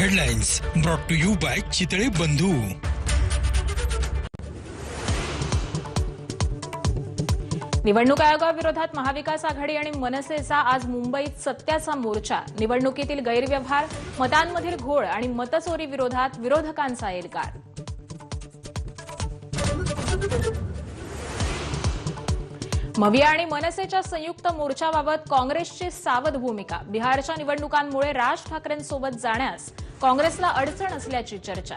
Headlines brought to you by Chitale Bandhu. निवडणूक आयोगाविरोधात महाविकास आघाडी आणि मनसेचा आज मुंबईत सत्याचा मोर्चा। निवडणुकीतील गैरव्यवहार, मतांमधील घोळ आणि मतचोरी विरोधात विरोधकांचा एल्गार। मविया आणि मनसेच्या संयुक्त मोर्चाबाबत काँग्रेसची सावध भूमिका। बिहारच्या निवडणुकांमुळे राज ठाकरेंसोबत जाण्यास काँग्रेसला अडचण असल्याची चर्चा।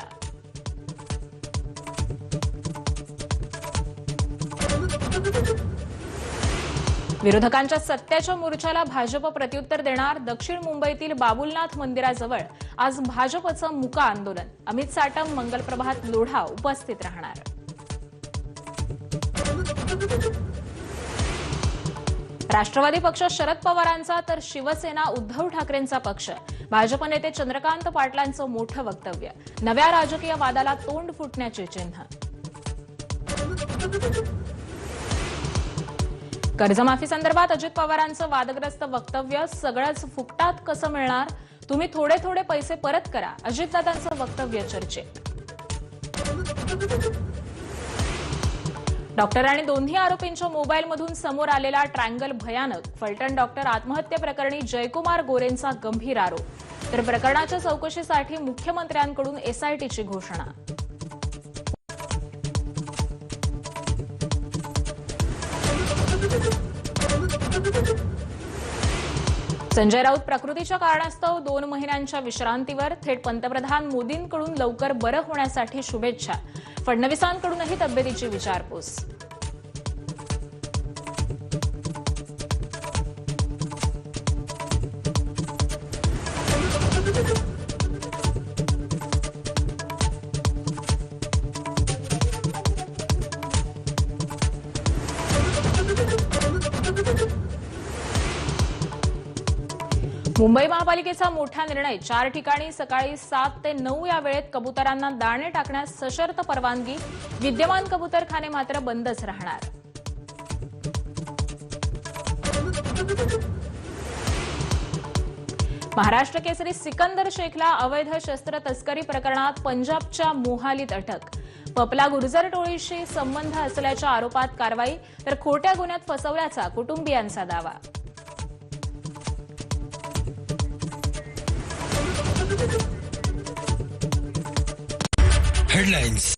विरोधकांच्या सत्याच्या मोर्चाला भाजप प्रत्युत्तर देणार। दक्षिण मुंबईतील बाबुलनाथ मंदिराजवळ आज भाजपचं मुका आंदोलन। अमित साटम, मंगलप्रभात लोढा उपस्थित राहणार। राष्ट्रवादी पक्ष शरद पवारांचा तर शिवसेना उद्धव ठाकरेंचा पक्ष। भाजप नेते चंद्रकांत पाटलांचं मोठं वक्तव्य। नव्या राजकीय वादाला तोंड फुटण्याचे चिन्ह। कर्जमाफी संदर्भात अजित पवारांचं वादग्रस्त वक्तव्य। सगळंच फुकटात कसं मिळणार, तुम्ही थोडे थोडे पैसे परत करा, अजितदादांचं वक्तव्य चर्चेत। डॉक्टर आणि दोन्ही आरोपींच्या मोबाईलमधून समोर आलेला ट्रँगल भयानक। फलटण डॉक्टर आत्महत्या प्रकरणी जयकुमार गोरेंचा गंभीर आरोप। तर प्रकरणाच्या चौकशीसाठी मुख्यमंत्र्यांकडून एसआयटीची घोषणा। संजय राऊत प्रकृतीच्या कारणास्तव 2 महिन्यांच्या विश्रांतीवर। थेट पंतप्रधान मोदींकडून लवकर बरं होण्यासाठी शुभेच्छा। फडणवीसांकडूनही तब्येतीची विचारपूस। मुंबई महापालिकेचा मोठा निर्णय। 4 ठिकाणी सकाळी 7 ते 9 या वेळेत कबुतरांना दाणे टाकण्यास सशर्त परवानगी। विद्यमान कबुतरखाने मात्र बंदच राहणार। महाराष्ट्र केसरी सिकंदर शेखला अवैध शस्त्र तस्करी प्रकरणात पंजाबच्या मोहालीत अटक। पपला गुर्जर टोळीशी संबंध असल्याच्या आरोपात कारवाई, तर खोट्या गुन्ह्यात फसवल्याचा कुटुंबियांचा दावा। हेडलाइन्स